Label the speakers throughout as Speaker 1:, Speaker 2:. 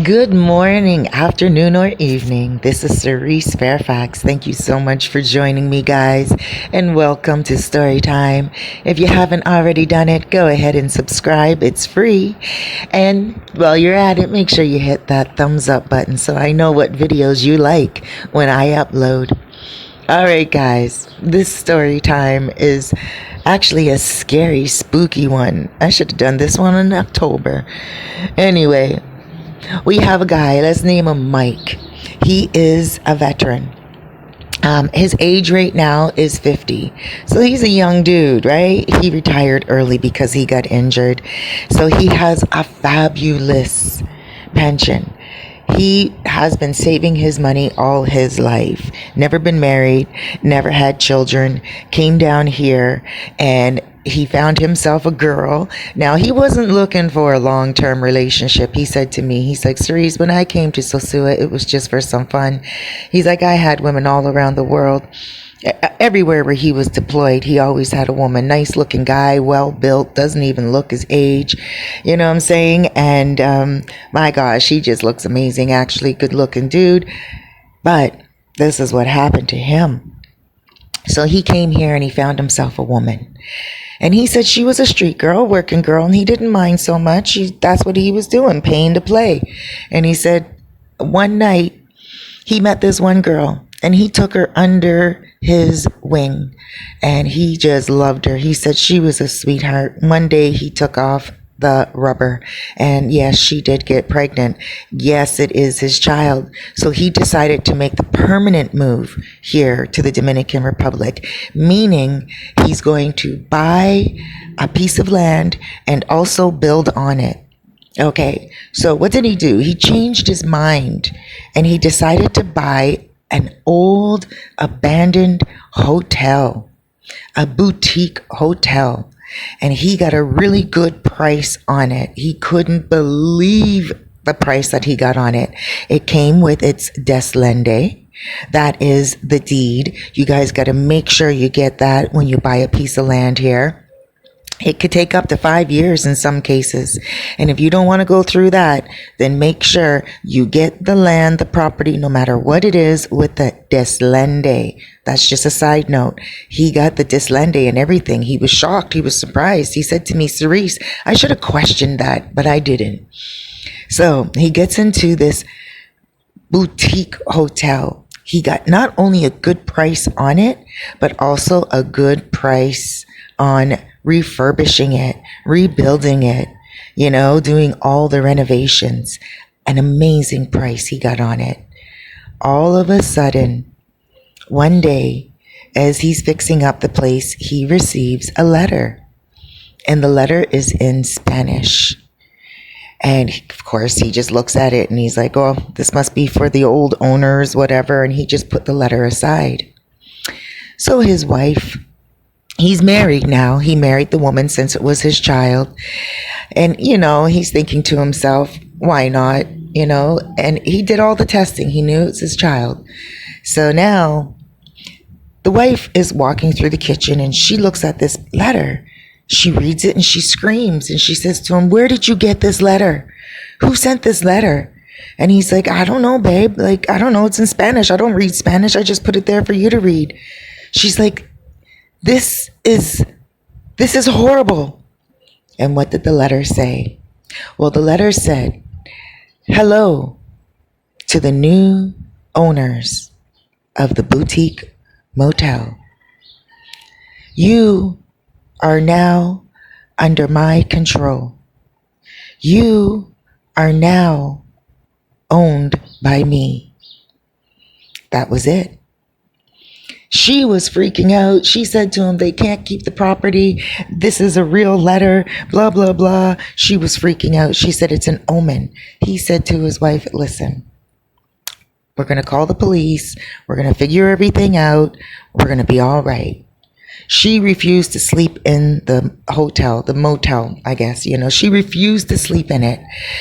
Speaker 1: Good morning, afternoon, or evening. This is Cerise Fairfax. Thank you so much for joining me, guys, and welcome to Story Time. If you haven't already done it, go ahead and subscribe. It's free. And while you're at it, make sure you hit that thumbs up button so I know what videos you like when I upload. All right, guys, this story time is actually a scary, spooky one. I should have done this one in October. Anyway, we have a guy, let's name him Mike. He is a veteran. His age right now is 50. So he's a young dude, right? He retired early because he got injured. So he has a fabulous pension. He has been saving his money all his life. Never been married, never had children, came down here and he found himself a girl. Now, he wasn't looking for a long-term relationship. He said to me, he's like, Cerise, when I came to Sosua, it was just for some fun. He's like, I had women all around the world. Everywhere where he was deployed, he always had a woman. Nice looking guy, well built, doesn't even look his age. You know what I'm saying? And my gosh, he just looks amazing, actually. Good looking dude. But this is what happened to him. So he came here and he found himself a woman. And he said she was a street girl, working girl, and he didn't mind so much. That's what he was doing, paying to play. And he said one night he met this one girl and he took her under his wing and he just loved her. He said she was a sweetheart. One day he took off the rubber and yes, she did get pregnant. Yes, it is his child. So he decided to make the permanent move here to the Dominican Republic, meaning he's going to buy a piece of land and also build on it. Okay, so what did he do? He changed his mind and he decided to buy an old abandoned hotel, a boutique hotel. And he got a really good price on it. He couldn't believe the price that he got on it. It came with its deslende. That is the deed. You guys got to make sure you get that when you buy a piece of land here. It could take up to 5 years in some cases. And if you don't want to go through that, then make sure you get the land, the property, no matter what it is, with the deslende. That's just a side note. He got the deslende and everything. He was shocked. He was surprised. He said to me, Cerise, I should have questioned that, but I didn't. So he gets into this boutique hotel. He got not only a good price on it, but also a good price on refurbishing it, rebuilding it, doing all the renovations. An amazing price he got on it. All of a sudden, one day, as he's fixing up the place, he receives a letter. And the letter is in Spanish. And of course, he just looks at it and he's like, oh, this must be for the old owners, whatever. And he just put the letter aside. So his wife, he's married now. He married the woman since it was his child. And, he's thinking to himself, why not? And he did all the testing. He knew it's his child. So now the wife is walking through the kitchen and she looks at this letter. She reads it and she screams and she says to him, where did you get this letter? Who sent this letter? And he's like, I don't know, babe. I don't know. It's in Spanish. I don't read Spanish. I just put it there for you to read. She's like, This is horrible. And what did the letter say? Well, the letter said, hello to the new owners of the boutique motel. You are now under my control. You are now owned by me. That was it. She was freaking out. She said to him, they can't keep the property. This is a real letter, blah, blah, blah. She was freaking out. She said, it's an omen. He said to his wife, listen, we're going to call the police. We're going to figure everything out. We're going to be all right. She refused to sleep in the hotel, the motel, I guess, she refused to sleep in it.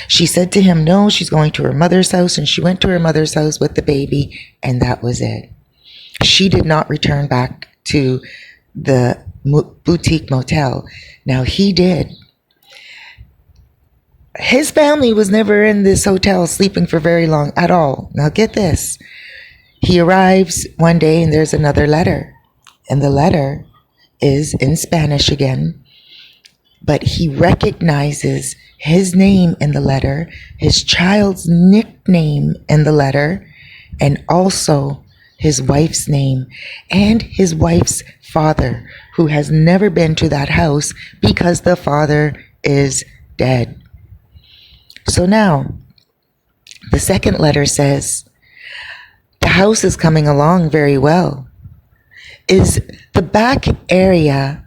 Speaker 1: She said to him, no, she's going to her mother's house. And she went to her mother's house with the baby. And that was it. She did not return back to the boutique motel. Now he did. his family was never in this hotel sleeping for very long at all. Now get this. He arrives one day and there's another letter. And the letter is in Spanish again. But he recognizes his name in the letter, his child's nickname in the letter, and also his wife's name and his wife's father, who has never been to that house because the father is dead. So now, the second letter says, the house is coming along very well. Is the back area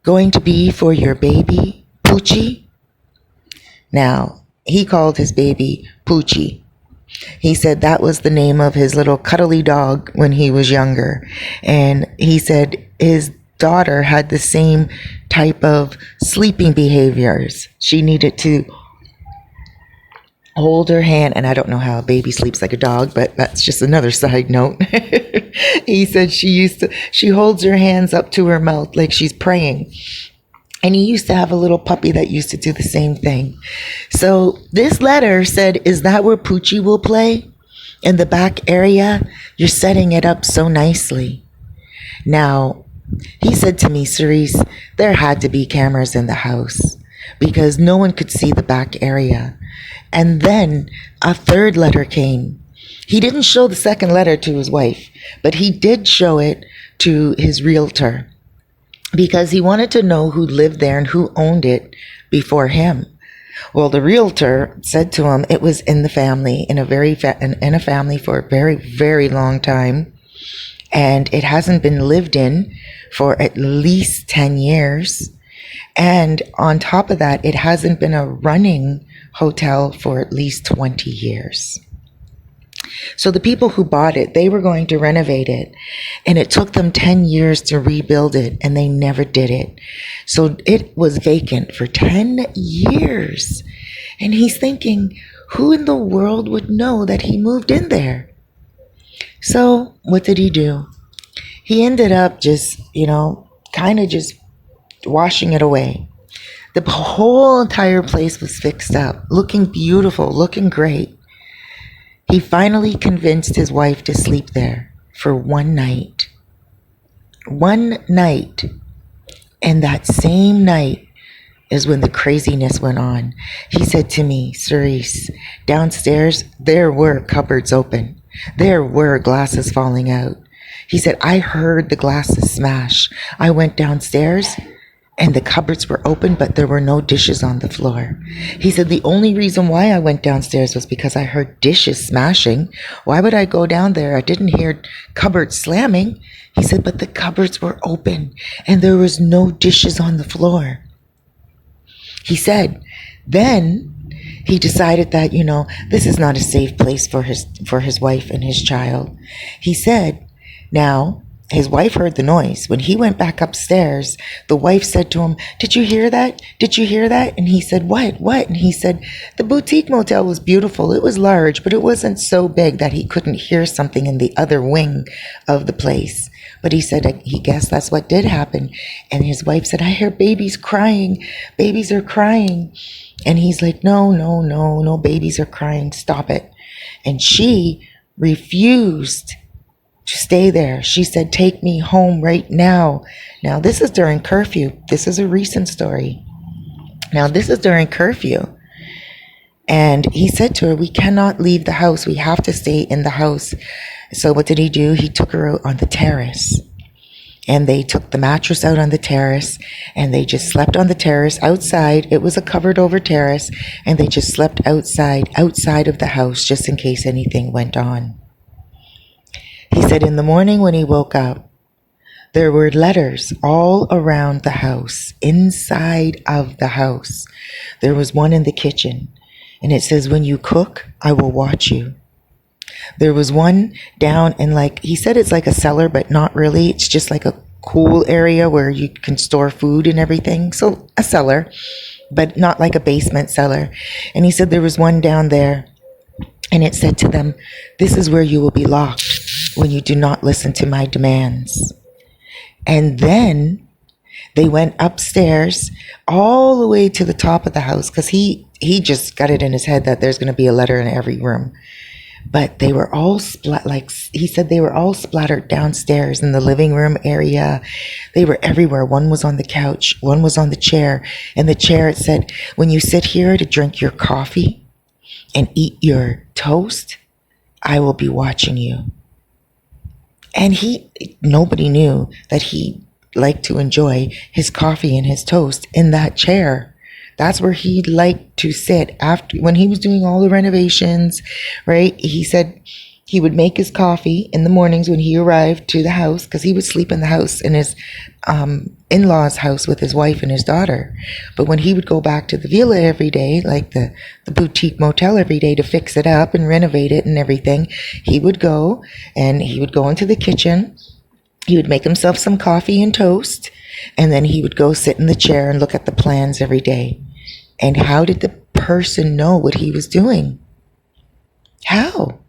Speaker 1: going to be for your baby, Poochie? Now, he called his baby Poochie. He said that was the name of his little cuddly dog when he was younger. And he said his daughter had the same type of sleeping behaviors. She needed to hold her hand, and I don't know how a baby sleeps like a dog, but that's just another side note. He said she holds her hands up to her mouth like she's praying. And he used to have a little puppy that used to do the same thing. So this letter said, is that where Poochie will play? In the back area? You're setting it up so nicely. Now, he said to me, Cerise, there had to be cameras in the house because no one could see the back area. And then a third letter came. He didn't show the second letter to his wife, but he did show it to his realtor, because he wanted to know who lived there and who owned it before him. Well, the realtor said to him it was in the family, in a family for a very, very long time, and it hasn't been lived in for at least 10 years. And on top of that, it hasn't been a running hotel for at least 20 years. So the people who bought it, they were going to renovate it, and it took them 10 years to rebuild it, and they never did it. So it was vacant for 10 years. And he's thinking, who in the world would know that he moved in there? So what did he do? He ended up just, kind of just washing it away. The whole entire place was fixed up, looking beautiful, looking great. He finally convinced his wife to sleep there for one night. One night. And that same night is when the craziness went on. He said to me, Cerise, downstairs, there were cupboards open. There were glasses falling out. He said, I heard the glasses smash. I went downstairs and the cupboards were open, but there were no dishes on the floor. He said, the only reason why I went downstairs was because I heard dishes smashing. Why would I go down there? I didn't hear cupboards slamming. He said, but the cupboards were open and there was no dishes on the floor. He said, then he decided that, this is not a safe place for his wife and his child. He said, now, his wife heard the noise. When he went back upstairs, the wife said to him, did you hear that? Did you hear that? And he said, what? And he said, the boutique motel was beautiful. It was large, but it wasn't so big that he couldn't hear something in the other wing of the place. But he said he guessed that's what did happen. And his wife said, I hear babies crying. Babies are crying. And he's like, no, babies are crying. Stop it. And she refused to stay there. She said, take me home right now. Now, this is during curfew. This is a recent story. Now, this is during curfew. And he said to her, we cannot leave the house. We have to stay in the house. So what did he do? He took her out on the terrace. And they took the mattress out on the terrace. And they just slept on the terrace outside. It was a covered over terrace. And they just slept outside of the house, just in case anything went on. He said in the morning when he woke up, there were letters all around the house, inside of the house. There was one in the kitchen, and it says, when you cook, I will watch you. There was one down in he said it's like a cellar, but not really. It's just like a cool area where you can store food and everything. So a cellar, but not like a basement cellar. And he said there was one down there, and it said to them, this is where you will be locked when you do not listen to my demands. And then they went upstairs all the way to the top of the house, because he he just got it in his head that there's going to be a letter in every room. But they were all he said they were all splattered downstairs in the living room area. They were everywhere. One was on the couch, one was on the chair. And the chair, it said, when you sit here to drink your coffee and eat your toast, I will be watching you. And nobody knew that he liked to enjoy his coffee and his toast in that chair. That's where he liked to sit after, when he was doing all the renovations, right? He said he would make his coffee in the mornings when he arrived to the house, because he would sleep in the house, in his in-laws' house with his wife and his daughter. But when he would go back to the villa every day, like the boutique motel every day, to fix it up and renovate it and everything, he would go into the kitchen. He would make himself some coffee and toast, and then he would go sit in the chair and look at the plans every day. And how did the person know what he was doing? How?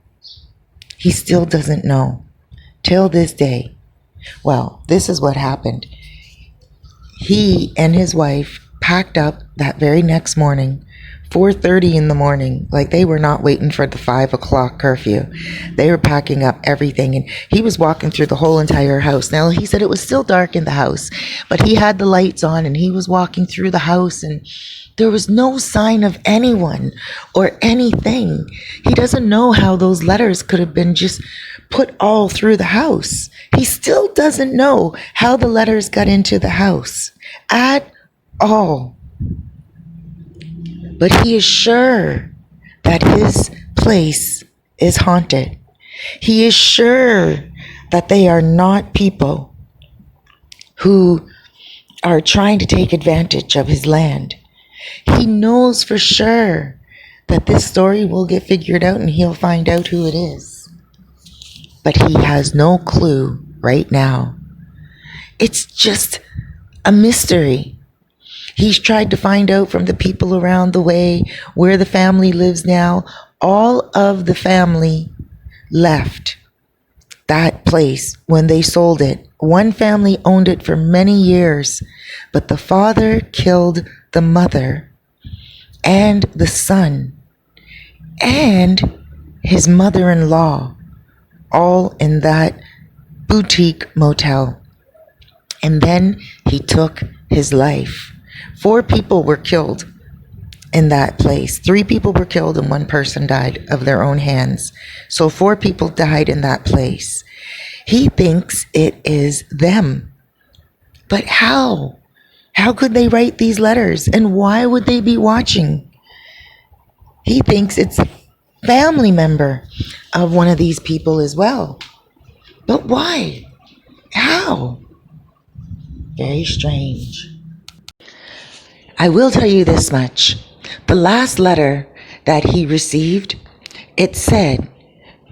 Speaker 1: He still doesn't know till this day. Well, this is what happened. He and his wife packed up that very next morning, 4:30 in the morning. Like, they were not waiting for the 5 o'clock curfew. They were packing up everything, and he was walking through the whole entire house. Now, he said it was still dark in the house, but he had the lights on, and he was walking through the house, and there was no sign of anyone or anything. He doesn't know how those letters could have been just put all through the house. He still doesn't know how the letters got into the house at all. But he is sure that his place is haunted. He is sure that they are not people who are trying to take advantage of his land. He knows for sure that this story will get figured out and he'll find out who it is. But he has no clue right now. It's just a mystery. He's tried to find out from the people around the way where the family lives now. All of the family left that place when they sold it. One family owned it for many years, but the father killed the mother and the son and his mother-in-law, all in that boutique motel. And then he took his life. 4 people were killed in that place. 3 people were killed and 1 person died of their own hands. So 4 people died in that place. He thinks it is them. But how? How could they write these letters? And why would they be watching? He thinks it's a family member of one of these people as well. But why? How? Very strange. I will tell you this much. The last letter that he received, it said,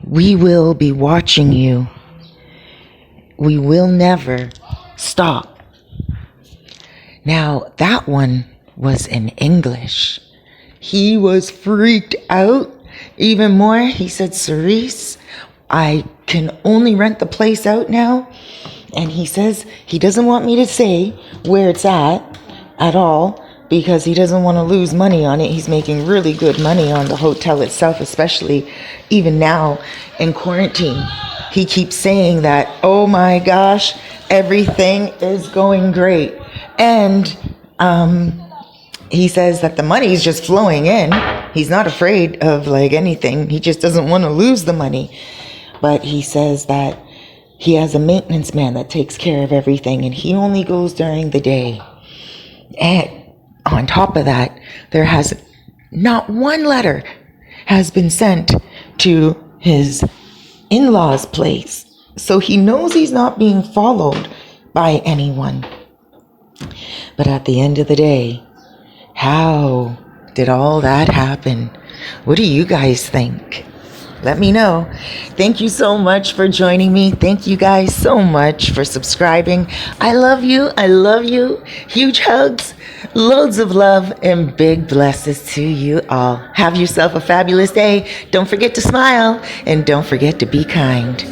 Speaker 1: "We will be watching you. We will never stop." Now, that one was in English. He was freaked out even more. He said, "Cerise, I can only rent the place out now." And he says he doesn't want me to say where it's at all, because he doesn't want to lose money on it. He's making really good money on the hotel itself, especially even now in quarantine. He keeps saying that, oh my gosh, everything is going great. And he says that the money is just flowing in. He's not afraid of anything. He just doesn't want to lose the money. But he says that he has a maintenance man that takes care of everything, and he only goes during the day. And on top of that, there has not one letter has been sent to his in-laws' place. So he knows he's not being followed by anyone. But at the end of the day, how did all that happen? What do you guys think? Let me know. Thank you so much for joining me. Thank you guys so much for subscribing. I love you. I love you. Huge hugs, loads of love, and big blessings to you all. Have yourself a fabulous day. Don't forget to smile, and don't forget to be kind.